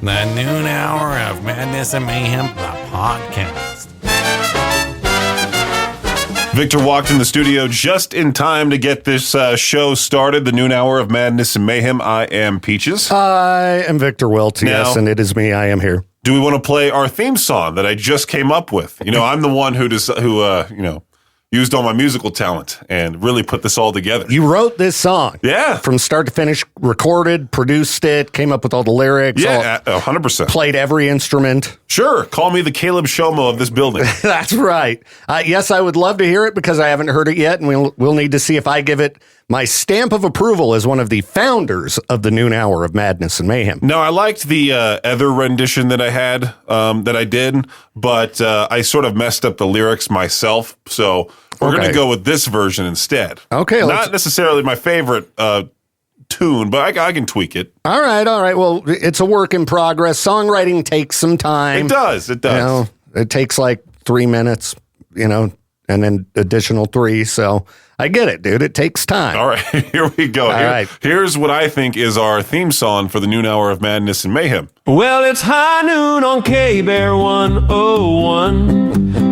The noon hour of Madness and Mayhem, the podcast. Victor walked in the studio just in time to get this show started, the noon hour of Madness and Mayhem. I am Peaches. I am Victor Wilt, yes, and it is me. I am here. Do we want to play our theme song that I just came up with? You know, I'm the one who used all my musical talent and really put this all together. You wrote this song. Yeah. From start to finish, recorded, produced it, came up with all the lyrics. Yeah, 100%. Played every instrument. Sure. Call me the Caleb Shomo of this building. That's right. Yes, I would love to hear it because I haven't heard it yet, and we'll need to see if I give it my stamp of approval as one of the founders of the noon hour of Madness and Mayhem. No, I liked the other rendition that I had, that I did, but I sort of messed up the lyrics myself, so we're going to go with this version instead. Okay. Not necessarily my favorite tune, but I can tweak it. All right. Well, it's a work in progress. Songwriting takes some time. It does. You know, it takes like 3 minutes, and then additional 3, so I get it, dude. It takes time. All right, here we go. Here's what I think is our theme song for the noon hour of Madness and Mayhem. Well, it's high noon on K-Bear 101.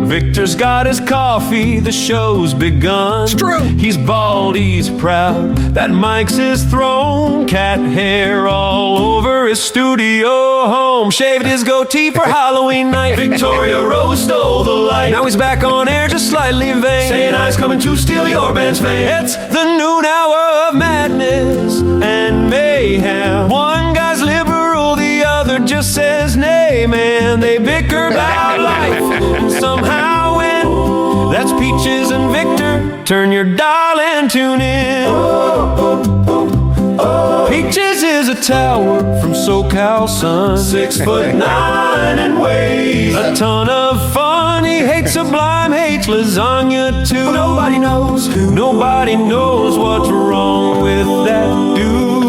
Victor's got his coffee, the show's begun. It's true. He's bald, he's proud, that Mike's his throne. Cat hair all over his studio home. Shaved his goatee for Halloween night. Victoria Rose stole the light. Now he's back on air just slightly vain, saying I's coming to steal your band's fame. It's the noon hour of Madness and Mayhem. One guy's liberal, the other just says nay, man. They bicker about life and somehow win. That's Peaches and Victor. Turn your dial and tune in. Peaches is a tower from SoCal Sun, 6'9" and weighs a ton of fun. He hates Sublime, hates lasagna too. Nobody knows what's wrong with that dude.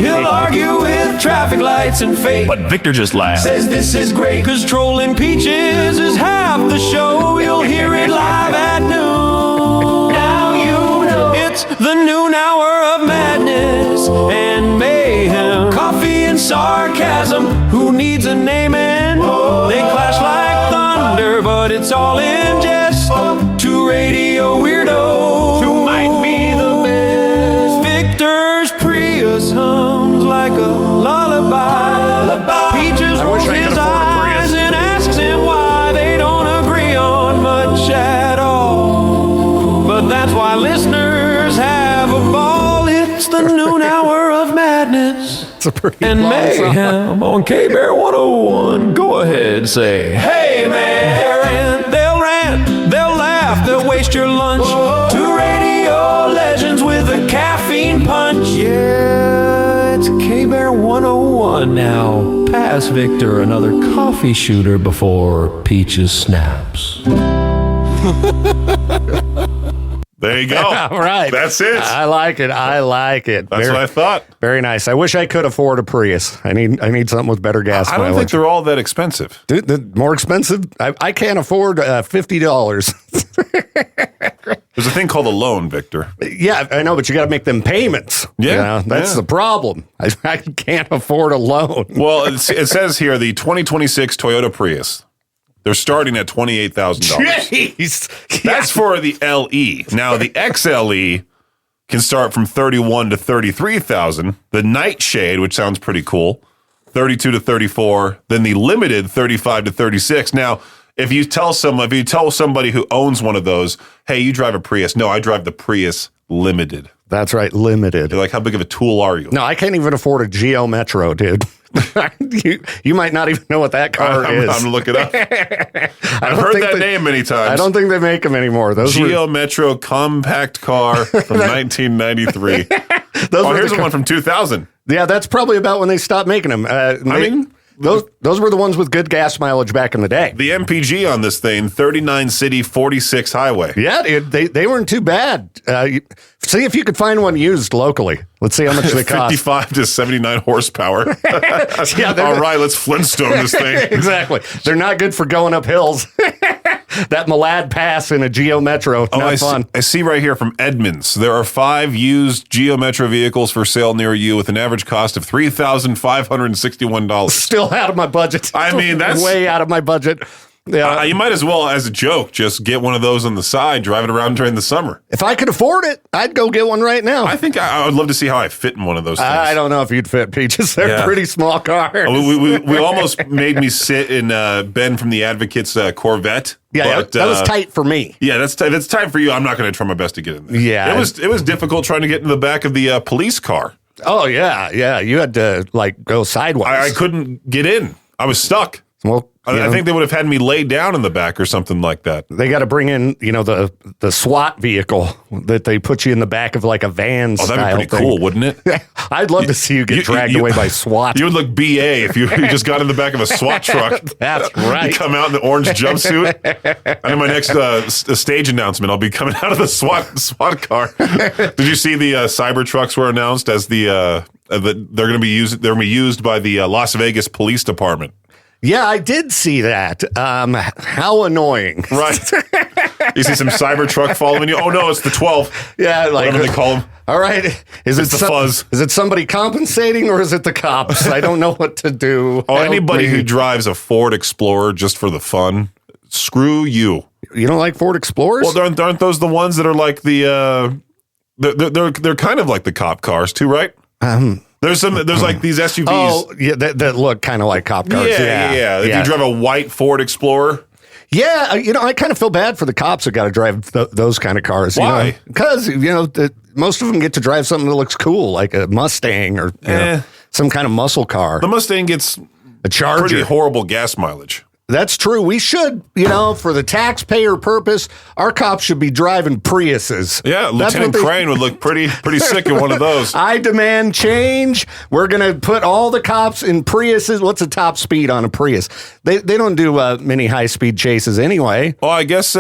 He'll argue with traffic lights and fate, but Victor just laughs, says this is great, cause trolling Peaches is half the show. You'll hear it live at noon. Now you know it's the noon hour of Madness and Mayhem. Coffee and sarcasm, who needs a name? And they clash like thunder, but it's all in jest. Two radio weirdos who might be the best. Victor's Prius hums like a lullaby. Peaches rolls his eyes and asks him why they don't agree on much at all. But that's why listeners have a ball. It's the noon hour of Madness and Mayhem on K-Bear 101. Go ahead, say, hey man. They'll rant, they'll laugh, they'll waste your lunch. Two radio legends with a caffeine punch. Yeah, it's K-Bear 101 now. Pass Victor another coffee shooter before Peaches snaps. There you go. All right. That's it. I like it. That's what I thought. Very nice. I wish I could afford a Prius. I need something with better gas I don't think they're all that expensive. Dude, the more expensive? I can't afford $50. There's a thing called a loan, Victor. Yeah, I know, but you got to make them payments. Yeah. That's the problem. I can't afford a loan. Well, it says here the 2026 Toyota Prius. They're starting at $28,000. Jeez. That's for the LE. Now, the XLE can start from $31,000 to $33,000. The Nightshade, which sounds pretty cool, $32,000 to $34,000. Then the Limited, $35,000 to $36,000. Now, if you tell somebody who owns one of those, hey, you drive a Prius. No, I drive the Prius Limited. That's right, Limited. You're like, how big of a tool are you? No, I can't even afford a Geo Metro, dude. you might not even know what that car is. I'm going to look it up. I've heard that name many times. I don't think they make them anymore. Geo Metro compact car from 1993. Here's one from 2000. Yeah, that's probably about when they stopped making them. Those were the ones with good gas mileage back in the day. The MPG on this thing, 39 city, 46 highway. Yeah, they weren't too bad. See if you could find one used locally. Let's see how much they cost. 55 to 79 horsepower. All right, let's Flintstone this thing. Exactly. They're not good for going up hills. that Malad pass in a Geo Metro. Not fun. I see right here from Edmonds. There are 5 used Geo Metro vehicles for sale near you with an average cost of $3,561. Still out of my budget. I mean, that's way out of my budget. Yeah, you might as well, as a joke, just get one of those on the side, drive it around during the summer. if I could afford it, I'd go get one right now. I think I would love to see how I fit in one of those things. I don't know if you'd fit, Peaches. They're pretty small cars. We almost made me sit in Ben from the Advocates Corvette. Yeah, but, that was tight for me. Yeah, that's tight for you. I'm not going to try my best to get in there. Yeah. It was difficult trying to get in the back of the police car. Oh, yeah. You had to, go sideways. I couldn't get in. I was stuck. Well, I think they would have had me laid down in the back or something like that. they got to bring in, the SWAT vehicle that they put you in the back of like a van Oh, that'd style be pretty thing. cool, wouldn't it? I'd love to see you get dragged away by SWAT. You would look BA if you just got in the back of a SWAT truck. That's right. You come out in the orange jumpsuit. And in my next stage announcement, I'll be coming out of the SWAT car. Did you see the Cybertrucks were announced as they're going to be used by the Las Vegas Police Department? Yeah, I did see that. How annoying. Right. You see some Cybertruck following you. Oh no, it's the 12. Yeah, Whatever they call them. All right. Is It's the fuzz. Is it somebody compensating or is it the cops? I don't know what to do. Oh, Help anybody me. who drives a Ford Explorer just for the fun, screw you. You don't like Ford Explorers? Well, aren't those the ones that are like the they're kind of like the cop cars too, right? There's like these SUVs. Oh, yeah, that look kind of like cop cars. Yeah. If you drive a white Ford Explorer, Yeah, I kind of feel bad for the cops that got to drive those kind of cars. Why? Because, most of them get to drive something that looks cool, like a Mustang or some kind of muscle car. the Mustang gets A Charger. pretty horrible gas mileage. That's true. We should, for the taxpayer purpose, our cops should be driving Priuses. Yeah, That's Lieutenant what they- Crane would look pretty sick in one of those. I demand change. We're going to put all the cops in Priuses. What's the top speed on a Prius? They don't do many high-speed chases anyway. Well, I guess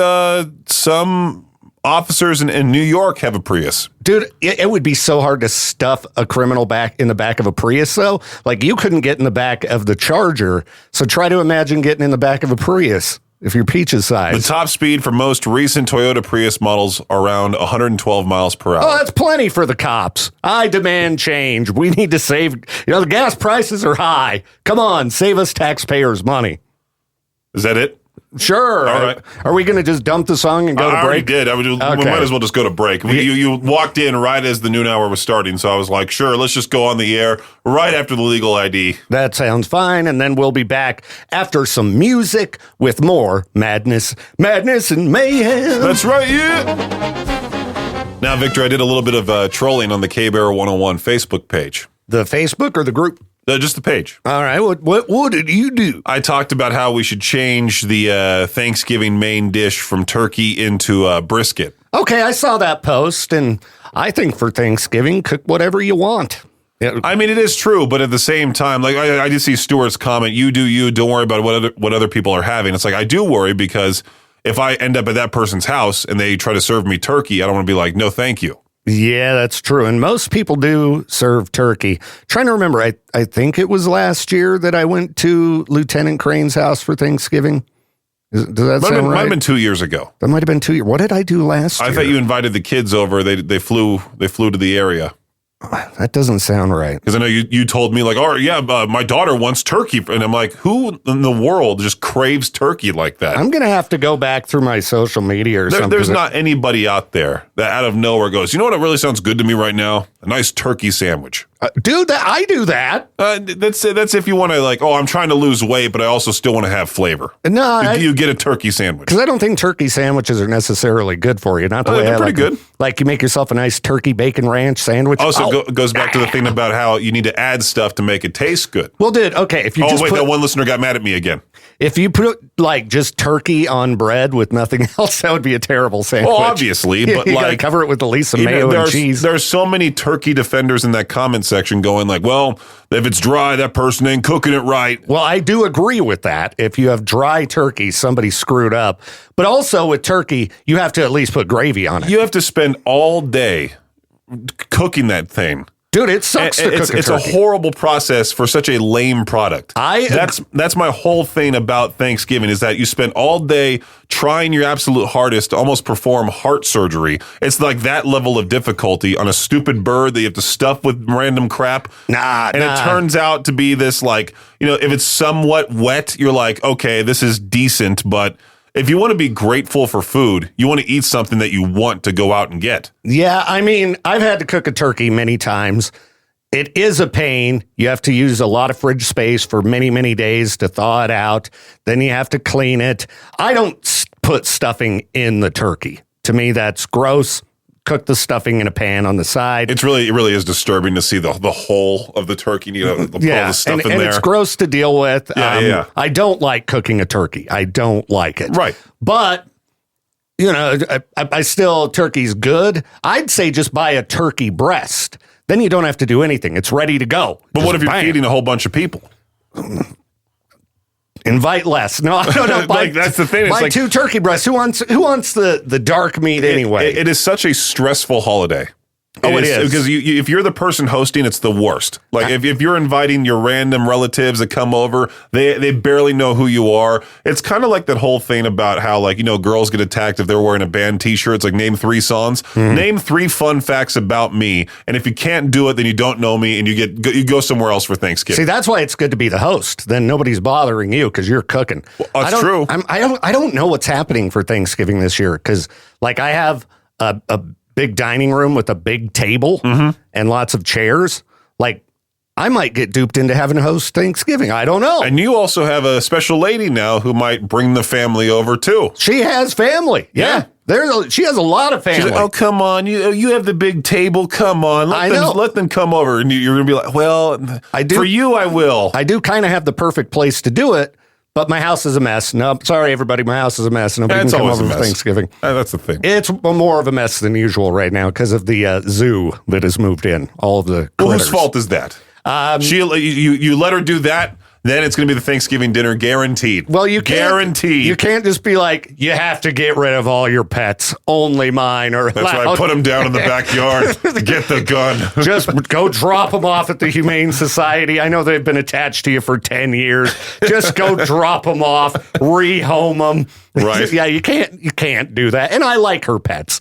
some officers in New York have a Prius. Dude, it would be so hard to stuff a criminal back in the back of a Prius, though. Like, you couldn't get in the back of the Charger, so try to imagine getting in the back of a Prius if you're Peach's The size. top speed for most recent Toyota Prius models are around 112 miles per hour. Oh, that's plenty for the cops. I demand change. We need to save, the gas prices are high. Come on, save us taxpayers money. Is that it? Sure. All right. Are we going to just dump the song and go to I already break? did. We might as well just go to break. You walked in right as the noon hour was starting, so I was like, sure, let's just go on the air right after the legal ID. That sounds fine. And then we'll be back after some music with more madness and mayhem. That's right, yeah. Now, Victor, I did a little bit of trolling on the K-Bear 101 Facebook page. The Facebook or the group? Just the page. All right. What did you do? I talked about how we should change the Thanksgiving main dish from turkey into brisket. Okay, I saw that post, and I think for Thanksgiving, cook whatever you want. Yeah. I mean, it is true, but at the same time, like I did see Stuart's comment, you do you, don't worry about what other people are having. It's like, I do worry because if I end up at that person's house and they try to serve me turkey, I don't want to be like, no, thank you. Yeah, that's true. And most people do serve turkey. Trying to remember, I think it was last year that I went to Lieutenant Crane's house for Thanksgiving. Does that sound right? Might have been 2 years ago. That might have been 2 years. What did I do last year? I thought you invited the kids over. They flew to the area. That doesn't sound right. Because I know you told me like, oh yeah, my daughter wants turkey, and I'm like, who in the world just craves turkey like that? I'm going to have to go back through my social media or something. There's not anybody out there that out of nowhere goes, you know what? It really sounds good to me right now. A nice turkey sandwich. Dude, I do that. That's if you want to like, oh, I'm trying to lose weight, but I also still want to have flavor. No, you get a turkey sandwich. Because I don't think turkey sandwiches are necessarily good for you. Not the way they're I pretty like good. Like you make yourself a nice turkey bacon ranch sandwich. Also goes back to the thing about how you need to add stuff to make it taste good. Well, dude, okay, if you That one listener got mad at me again. If you put like just turkey on bread with nothing else, that would be a terrible sandwich. Well, obviously, but you gotta like cover it with at least some mayo and cheese. There's so many turkey defenders in that comment section going like, well, if it's dry, that person ain't cooking it right. Well, I do agree with that. If you have dry turkey, somebody screwed up. But also with turkey, you have to at least put gravy on it. You have to spend all day cooking that thing. Dude, it sucks to cook a turkey. It's a horrible process for such a lame product. That's my whole thing about Thanksgiving is that you spend all day trying your absolute hardest to almost perform heart surgery. It's like that level of difficulty on a stupid bird that you have to stuff with random crap. And it turns out to be this like, if it's somewhat wet, you're like, okay, this is decent, but if you want to be grateful for food, you want to eat something that you want to go out and get. Yeah, I mean, I've had to cook a turkey many times. It is a pain. You have to use a lot of fridge space for many, many days to thaw it out. Then you have to clean it. I don't put stuffing in the turkey. To me, that's gross. Cook the stuffing in a pan on the side. It really is disturbing to see the whole of the turkey, all the stuff in there. And it's gross to deal with. Yeah. I don't like cooking a turkey. I don't like it. Right. But, I still, turkey's good. I'd say just buy a turkey breast. Then you don't have to do anything. It's ready to go. But what if you're feeding a whole bunch of people? Invite less. No, I don't know. That's the thing. It's buy 2 turkey breasts. Who wants the dark meat anyway? It is such a stressful holiday. It is. Because if you're the person hosting, it's the worst. Like if you're inviting your random relatives that come over, they barely know who you are. It's kind of like that whole thing about how girls get attacked if they're wearing a band t-shirt. It's like name 3 songs, name 3 fun facts about me. And if you can't do it, then you don't know me and you go somewhere else for Thanksgiving. See, that's why it's good to be the host. Then nobody's bothering you because you're cooking. Well, that's true. I don't know what's happening for Thanksgiving this year because I have a big dining room with a big table and lots of chairs. I might get duped into having to host Thanksgiving. I don't know. And you also have a special lady now who might bring the family over too. She has family. Yeah. She has a lot of family. She's like, oh, come on. You have the big table. Come on. Let them come over. And you're going to be like, well, for you, I will. I do kind of have the perfect place to do it. But my house is a mess. No, sorry, everybody. My house is a mess. Nobody can come over for Thanksgiving. That's the thing. It's more of a mess than usual right now because of the zoo that has moved in. All of the critters. Well, whose fault is that? You let her do that, then it's going to be the Thanksgiving dinner guaranteed. Well, you can't. Guaranteed. You can't just be like, you have to get rid of all your pets. Only mine are That's allowed. Right. Put them down in the backyard. Get the gun. Just go drop them off at the Humane Society. I know they've been attached to you for 10 years. Just go drop them off, rehome them. Right. Yeah, you can't do that. And I like her pets.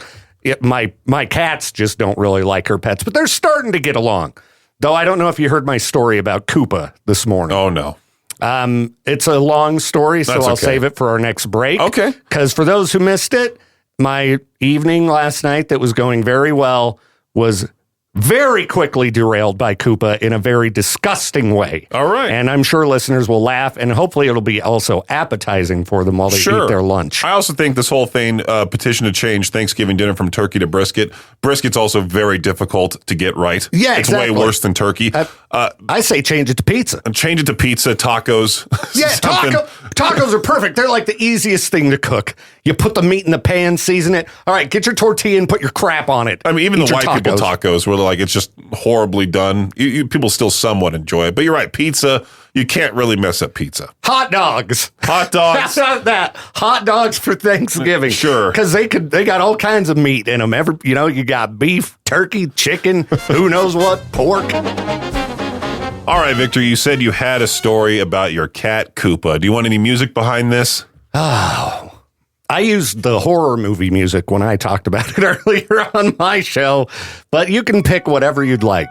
My cats just don't really like her pets, but they're starting to get along. Though I don't know if you heard my story about Koopa this morning. Oh, no. It's a long story, so I'll save it for our next break. Okay. Because for those who missed it, my evening last night that was going very well was very quickly derailed by Koopa in a very disgusting way. All right. And I'm sure listeners will laugh, and hopefully it'll be also appetizing for them while they eat their lunch. I also think this whole thing, petition to change Thanksgiving dinner from turkey to brisket. Brisket's also very difficult to get right. Yeah, it's way worse than turkey. I say change it to pizza. Change it to pizza, tacos. Yeah, tacos are perfect. They're like the easiest thing to cook. You put the meat in the pan, season it. All right, get your tortilla and put your crap on it. I mean, even the white people tacos were like, it's just horribly done. People still somewhat enjoy it. But you're right, pizza, you can't really mess up pizza. Hot dogs. Hot dogs. that. Hot dogs for Thanksgiving. Sure. Because they got all kinds of meat in them. You got beef, turkey, chicken, who knows what, pork. All right, Victor, you said you had a story about your cat, Koopa. Do you want any music behind this? Oh, I used the horror movie music when I talked about it earlier on my show, but you can pick whatever you'd like.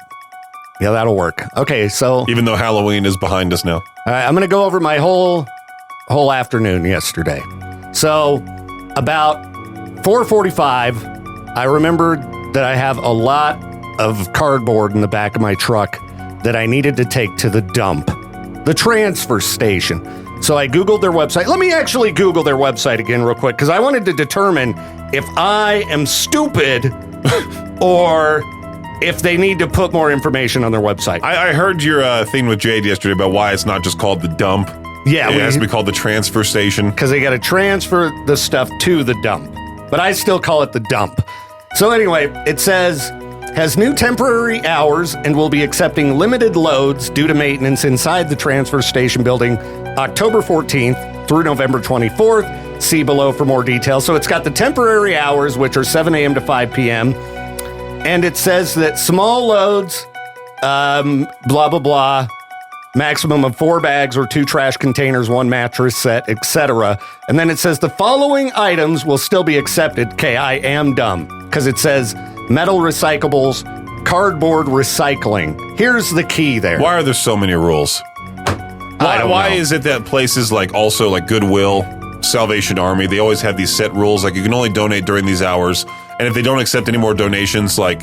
Yeah, that'll work. Okay, so... Even though Halloween is behind us now. All right, I'm going to go over my whole afternoon yesterday. So, about 4:45, I remembered that I have a lot of cardboard in the back of my truck that I needed to take to the dump, the transfer station. So I Googled their website. Let me actually Google their website again real quick, because I wanted to determine if I am stupid or if they need to put more information on their website. I heard your thing with Jade yesterday about why it's not just called the dump. Yeah. It has to be called the transfer station. Because they got to transfer the stuff to the dump. But I still call it the dump. So anyway, it says... has new temporary hours and will be accepting limited loads due to maintenance inside the transfer station building October 14th through November 24th. See below for more details. So it's got the temporary hours, which are 7 a.m. to 5 p.m. And it says that small loads blah, blah, blah. Maximum of 4 bags or 2 trash containers, 1 mattress set, etc. And then it says the following items will still be accepted. Okay, I am dumb because it says metal recyclables, cardboard recycling. Here's the key there. Why are there so many rules? Why is it that places like also like Goodwill, Salvation Army, they always have these set rules like you can only donate during these hours, and if they don't accept any more donations, like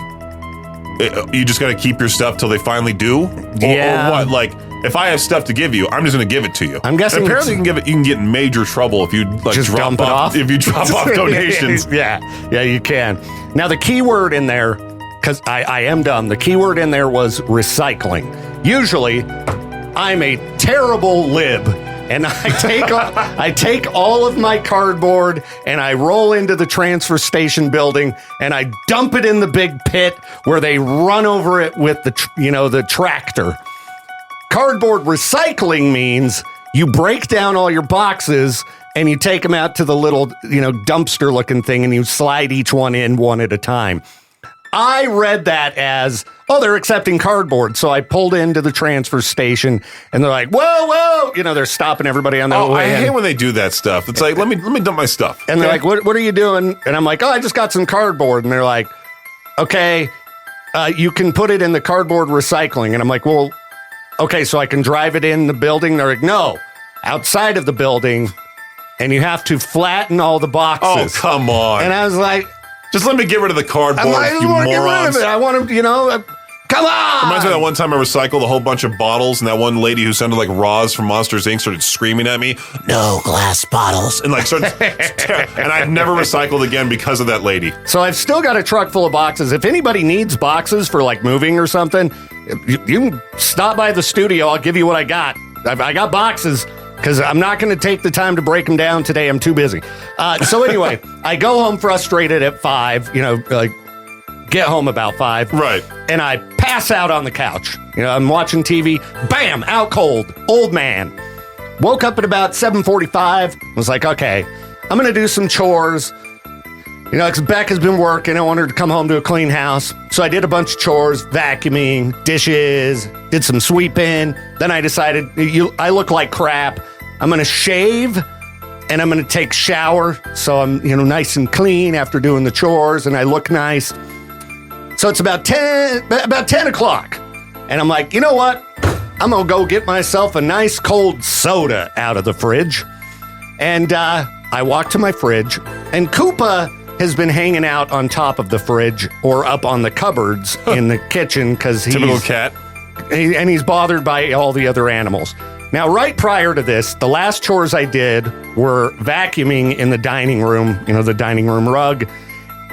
you just got to keep your stuff till they finally do? Yeah. Or what? Like if I have stuff to give you, I'm just going to give it to you. I'm guessing and apparently you can get in major trouble if you like just drop dump it off. If you drop off donations. Yeah, you can. Now the key word in there, because I am dumb, the key word in there was recycling. Usually, I'm a terrible lib, and I take all of my cardboard and I roll into the transfer station building and I dump it in the big pit where they run over it with the tractor. Cardboard recycling means you break down all your boxes and you take them out to the little, dumpster looking thing and you slide each one in one at a time. I read that as, they're accepting cardboard. So I pulled into the transfer station and they're like, whoa. They're stopping everybody on their way. I hate when they do that stuff. It's like, let me dump my stuff. And they're like, what are you doing? And I'm like, I just got some cardboard. And they're like, okay, you can put it in the cardboard recycling. And I'm like, well, okay, so I can drive it in the building? They're like, no, outside of the building. And you have to flatten all the boxes. Oh, come on. And I was like, just let me get rid of the cardboard, I you want to get rid morons. of it. I want to, come on. Reminds me of that one time I recycled a whole bunch of bottles, and that one lady who sounded like Roz from Monsters, Inc. started screaming at me, "No glass bottles," and and I've never recycled again because of that lady. So I've still got a truck full of boxes. If anybody needs boxes for like moving or something, you can stop by the studio. I'll give you what I got. I got boxes. Because I'm not going to take the time to break them down today. I'm too busy. So anyway, I go home frustrated at 5, get home about 5. Right. And I pass out on the couch. I'm watching TV. Bam, out cold. Old man. Woke up at about 7:45. Was like, okay, I'm going to do some chores. Because Beck has been working. I want her to come home to a clean house. So I did a bunch of chores, vacuuming, dishes, did some sweeping. Then I decided I look like crap. I'm going to shave and I'm going to take shower. So I'm, nice and clean after doing the chores and I look nice. So it's about 10 o'clock. And I'm like, you know what? I'm going to go get myself a nice cold soda out of the fridge. And I walk to my fridge and Koopa has been hanging out on top of the fridge or up on the cupboards in the kitchen because he's typical cat. And he's bothered by all the other animals. Now, right prior to this, the last chores I did were vacuuming in the dining room, the dining room rug.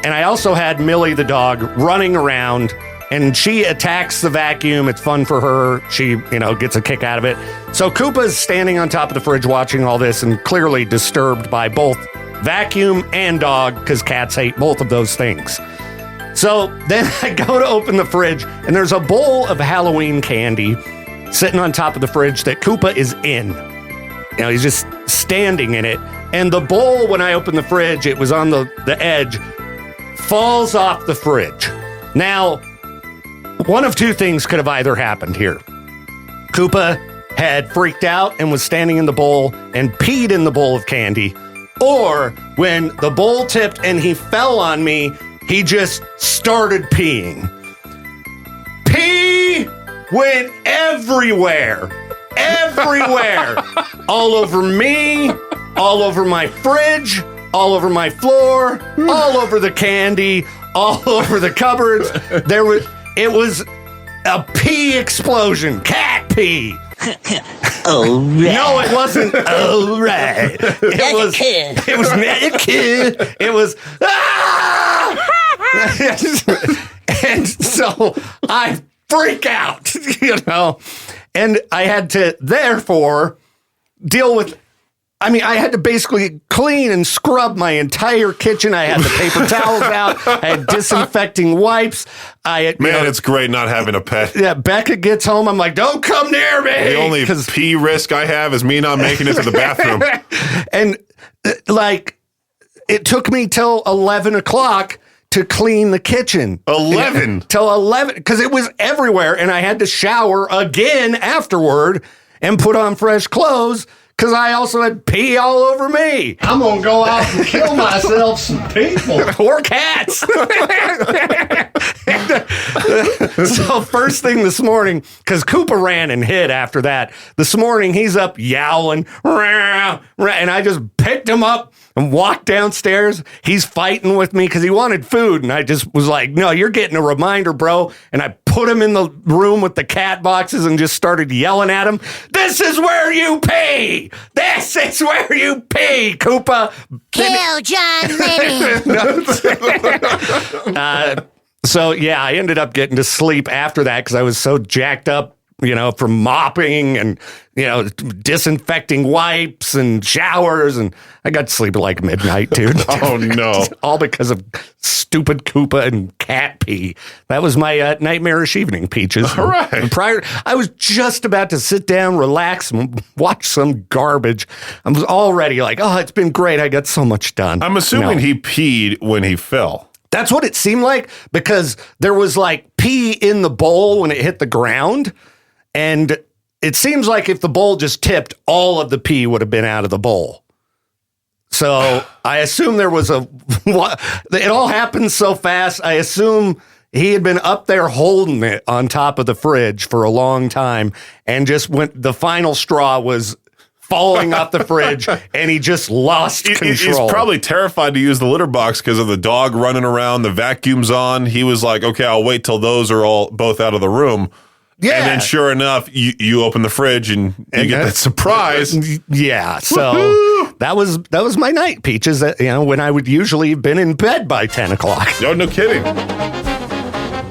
And I also had Millie the dog running around and she attacks the vacuum. It's fun for her. She, gets a kick out of it. So Koopa's standing on top of the fridge watching all this and clearly disturbed by both vacuum and dog because cats hate both of those things. So then I go to open the fridge and there's a bowl of Halloween candy sitting on top of the fridge that Koopa is in. He's just standing in it. And the bowl, when I opened the fridge, it was on the edge, falls off the fridge. Now, one of two things could have either happened here. Koopa had freaked out and was standing in the bowl and peed in the bowl of candy. Or when the bowl tipped and he fell on me, he just started peeing. Pee went everywhere. All over me, all over my fridge, all over my floor, all over the candy, all over the cupboards. It was a pee explosion. Cat pee. Oh, right. No, it wasn't. Oh, right. It was not a kid. It was. Ah! And so I freak out, and I had to therefore deal with. I had to basically clean and scrub my entire kitchen. I had the paper towels out. I had disinfecting wipes. It's great not having a pet. Yeah, Becca gets home. I'm like, don't come near me. The only pee risk I have is me not making it to the bathroom. And it took me till 11 o'clock to clean the kitchen. 11? Till 11, because it was everywhere, and I had to shower again afterward and put on fresh clothes, because I also had pee all over me. I'm gonna go out and kill myself some people. Or cats. So first thing this morning, because Koopa ran and hid after that, this morning he's up yowling, rah, rah, and I just picked him up and walked downstairs. He's fighting with me because he wanted food, and I just was like, no, you're getting a reminder, bro. And I put him in the room with the cat boxes and just started yelling at him, this is where you pee! This is where you pee, Koopa! Kill John Lennon. So, yeah, I ended up getting to sleep after that because I was so jacked up, from mopping and, disinfecting wipes and showers. And I got to sleep at like midnight, dude. Oh, no. All because of stupid Koopa and cat pee. That was my nightmarish evening, Peaches. All right. And I was just about to sit down, relax, and watch some garbage. I was already like, oh, it's been great. I got so much done. I'm assuming he peed when he fell. That's what it seemed like, because there was like pee in the bowl when it hit the ground. And it seems like if the bowl just tipped, all of the pee would have been out of the bowl. So I assume there was it all happened so fast. I assume he had been up there holding it on top of the fridge for a long time, and just the final straw was falling off the fridge, and he just lost control. He's probably terrified to use the litter box because of the dog running around, the vacuum's on. He was like, okay, I'll wait till those are both out of the room. Yeah. And then sure enough, you open the fridge and you get that surprise. Yeah. So that was my night, Peaches, when I would usually have been in bed by 10 o'clock. No kidding.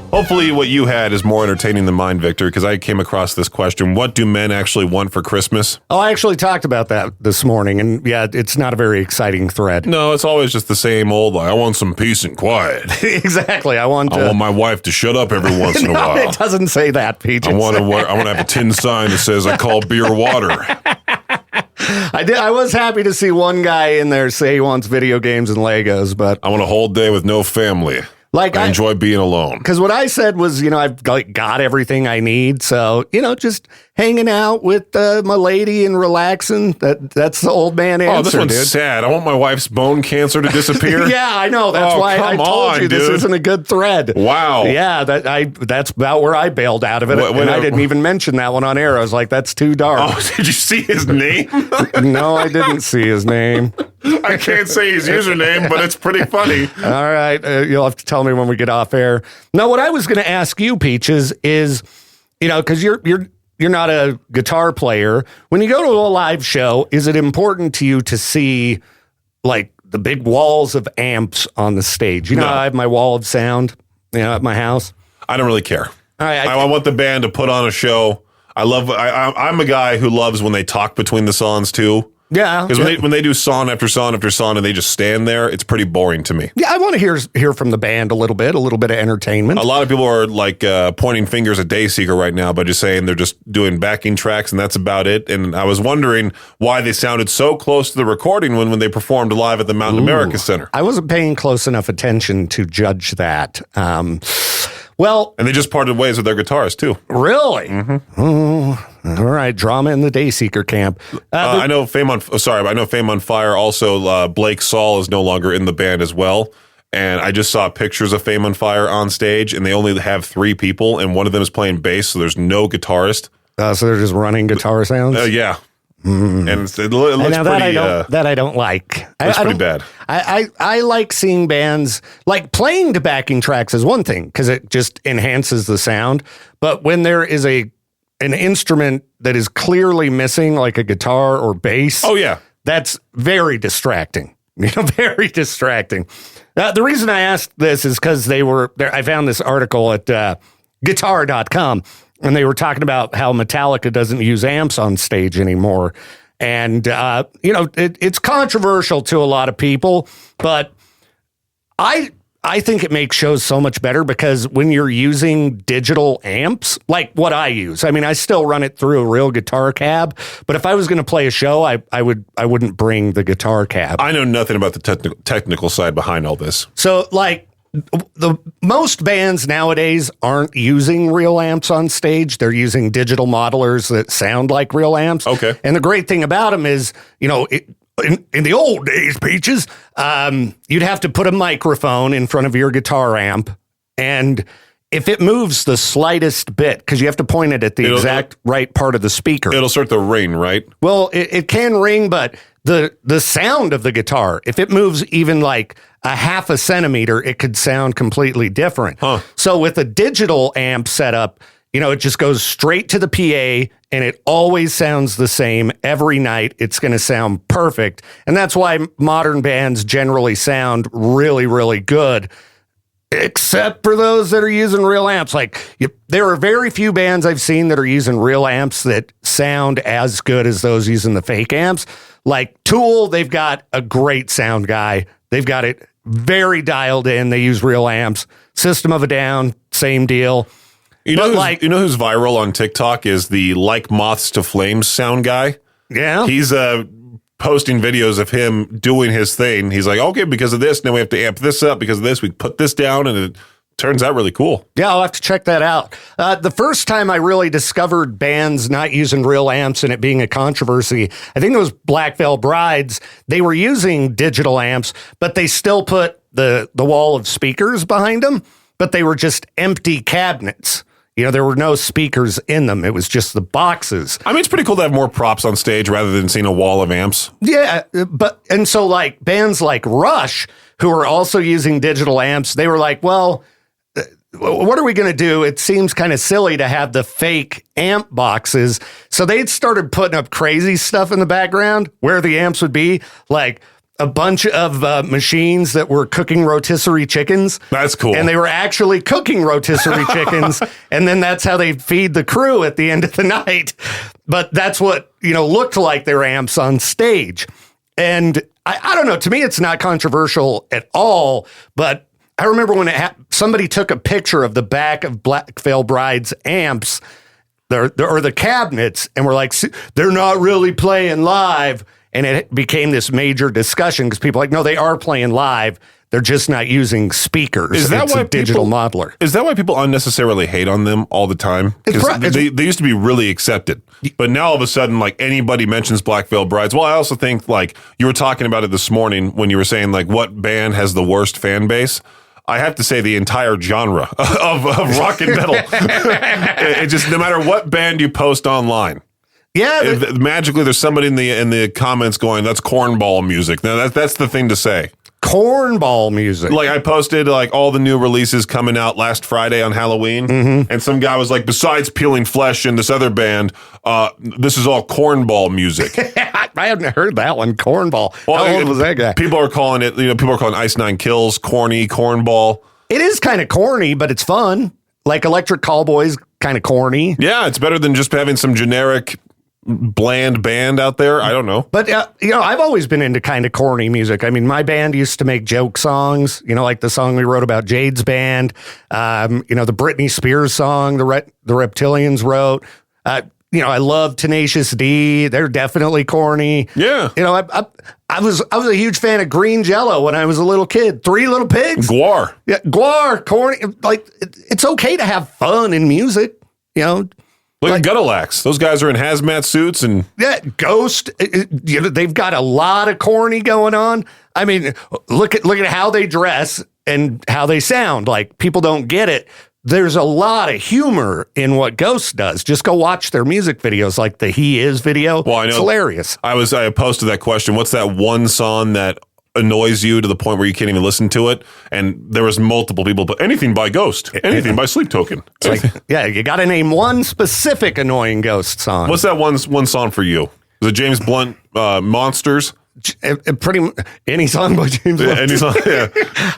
Hopefully what you had is more entertaining than mine, Victor, because I came across this question. What do men actually want for Christmas? Oh, I actually talked about that this morning, and yeah, it's not a very exciting thread. No, it's always just the same old, like, I want some peace and quiet. Exactly. I want my wife to shut up every once in a while. It doesn't say that, Peaches. I want to have a tin sign that says I call beer water. I was happy to see one guy in there say he wants video games and Legos, but I want a whole day with no family. I enjoy being alone. Because what I said was, I've got everything I need. So, just hanging out with my lady and relaxing. That's the old man answer, Oh, this one's dude. sad. I want my wife's bone cancer to disappear. Yeah, I know. That's why I told you this isn't a good thread. Wow. Yeah, that's about where I bailed out of it. And I didn't even mention that one on air. I was like, that's too dark. Oh, did you see his name? No, I didn't see his name. I can't say his username, but it's pretty funny. All right. You'll have to tell me when we get off air. Now, what I was going to ask you, Peaches, is, because you're not a guitar player. When you go to a live show, is it important to you to see like the big walls of amps on the stage? No. I have my wall of sound, at my house. I don't really care. All right. I want the band to put on a show. I'm a guy who loves when they talk between the songs too. Yeah. Because when they do song after song after song and they just stand there, it's pretty boring to me. Yeah, I want to hear from the band a little bit of entertainment. A lot of people are like pointing fingers at Dayseeker right now by just saying they're just doing backing tracks and that's about it. And I was wondering why they sounded so close to the recording when they performed live at the Mountain America Center. I wasn't paying close enough attention to judge that. Well, and they just parted ways with their guitarist too. Really? Mm-hmm. Oh, all right. Drama in the Dayseeker camp. I know Fame on Fire. Also, Blake Saul is no longer in the band as well. And I just saw pictures of Fame on Fire on stage, and they only have 3 people, and one of them is playing bass, so there's no guitarist. So they're just running guitar sounds. Yeah. And it looks pretty. That I don't like. It's pretty bad. I like seeing bands, like playing to backing tracks is one thing because it just enhances the sound. But when there is an instrument that is clearly missing, like a guitar or bass, oh yeah, that's very distracting. Very distracting. The reason I asked this is because I found this article at guitar.com. And they were talking about how Metallica doesn't use amps on stage anymore. And, it's controversial to a lot of people, but I think it makes shows so much better because when you're using digital amps, like what I use, I mean, I still run it through a real guitar cab, but if I was going to play a show, I wouldn't bring the guitar cab. I know nothing about the technical side behind all this. So like, the most bands nowadays aren't using real amps on stage. They're using digital modelers that sound like real amps. Okay. And the great thing about them is, in the old days, Peaches, you'd have to put a microphone in front of your guitar amp, and if it moves the slightest bit, because you have to point it at the exact right part of the speaker. It'll start to ring, right? Well, it can ring, but the sound of the guitar, if it moves even like a half a centimeter, it could sound completely different. Huh. So with a digital amp setup, it just goes straight to the PA and it always sounds the same every night. It's going to sound perfect. And that's why modern bands generally sound really, really good. Except for those that are using real amps. There are very few bands I've seen that are using real amps that sound as good as those using the fake amps. Like Tool, they've got a great sound guy. They've got it very dialed in. They use real amps. System of a Down, same deal. You know who's viral on TikTok is the Like Moths to Flames sound guy? Yeah. He's posting videos of him doing his thing. He's like, okay, because of this, now we have to amp this up. Because of this, we put this down, and it turns out really cool. Yeah, I'll have to check that out. The first time I really discovered bands not using real amps and it being a controversy, I think it was Black Veil Brides. They were using digital amps, but they still put the wall of speakers behind them, but they were just empty cabinets. There were no speakers in them. It was just the boxes. I mean, it's pretty cool to have more props on stage rather than seeing a wall of amps. Yeah, and so like bands like Rush, who are also using digital amps, they were like, well, what are we going to do? It seems kind of silly to have the fake amp boxes. So they started putting up crazy stuff in the background where the amps would be, like a bunch of machines that were cooking rotisserie chickens. That's cool. And they were actually cooking rotisserie chickens. And then that's how they feed the crew at the end of the night. But that's what, looked like their amps on stage. And I don't know, to me, it's not controversial at all. But I remember when somebody took a picture of the back of Black Veil Bride's amps, or the cabinets, and were like, they're not really playing live. And it became this major discussion because people are like, no, they are playing live. They're just not using speakers. Is that it's why a digital modeler? Is that why people unnecessarily hate on them all the time? Because they used to be really accepted. But now all of a sudden, like anybody mentions Black Veil Brides. Well, I also think like you were talking about it this morning when you were saying like what band has the worst fan base. I have to say the entire genre of rock and metal. It just, no matter what band you post online. Yeah, magically there's somebody in the comments going, "That's cornball music." Now that's the thing to say. Cornball music. Like I posted like all the new releases coming out last Friday on Halloween, and some guy was like, "Besides Peeling Flesh and this other band, this is all cornball music." I haven't heard that one. Cornball. Well, how old was that guy? People are calling it. People are calling Ice Nine Kills corny, cornball. It is kind of corny, but it's fun. Like Electric Callboys, kind of corny. Yeah, it's better than just having some generic bland band out there. I don't know. But, I've always been into kind of corny music. I mean, my band used to make joke songs, like the song we wrote about Jade's band, the Britney Spears song the Reptilians wrote. I love Tenacious D. They're definitely corny. Yeah. I was a huge fan of Green Jello when I was a little kid. Three Little Pigs. Guar. Yeah, Guar, corny. Like, it's okay to have fun in music, Look at Gutalax. Those guys are in hazmat suits and Ghost. They've got a lot of corny going on. I mean, look at how they dress and how they sound. Like people don't get it. There's a lot of humor in what Ghost does. Just go watch their music videos, like the He Is video. Well, I know. It's hilarious. I posted that question. What's that one song that annoys you to the point where you can't even listen to it? And there was multiple people, but anything by Ghost, anything by Sleep Token. It's like, you got to name one specific annoying Ghost song. What's that one song for you? Is it James Blunt, Monsters? Pretty any song by James Blunt. Any song, yeah.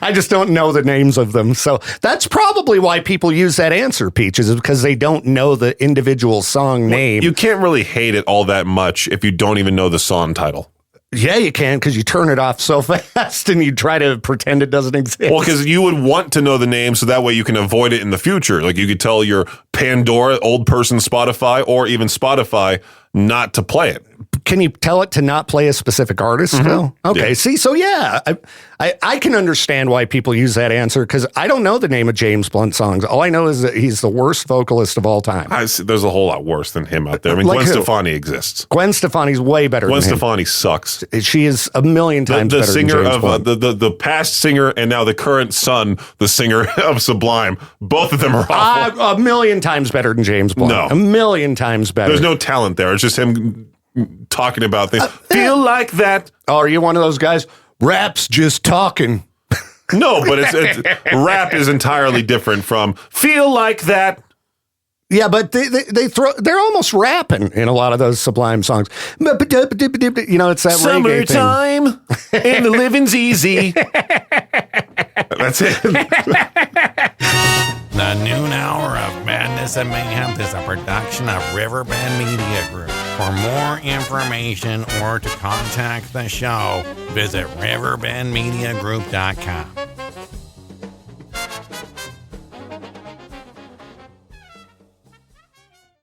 I just don't know the names of them. So that's probably why people use that answer, Peaches, is because they don't know the individual song name. You can't really hate it all that much if you don't even know the song title. Yeah, you can, because you turn it off so fast and you try to pretend it doesn't exist. Well, because you would want to know the name so that way you can avoid it in the future. Like you could tell your Pandora, old person Spotify, or even Spotify not to play it. Can you tell it to not play a specific artist still? Okay. Yeah. See, so yeah, I can understand why people use that answer because I don't know the name of James Blunt songs. All I know is that he's the worst vocalist of all time. There's a whole lot worse than him out there. I mean, Like Gwen who? Stefani exists. Gwen Stefani's way better Gwen than him. Stefani sucks. She is a million times The better singer than James of Blunt. the past singer and now the current son, the singer of Sublime. Both of them are awful. A million times better than James Blunt. No. A million times better. There's no talent there. It's just him talking about things. Feel like that. Oh, are you one of those guys? Rap's just talking. No, but it's rap is entirely different from feel like that. Yeah, but they're almost rapping in a lot of those Sublime songs. You know, it's that reggae thing. Summertime and the living's easy. That's it. The noon hour of Madness and Mayhem is a production of Riverbend Media Group. For more information or to contact the show, visit riverbendmediagroup.com.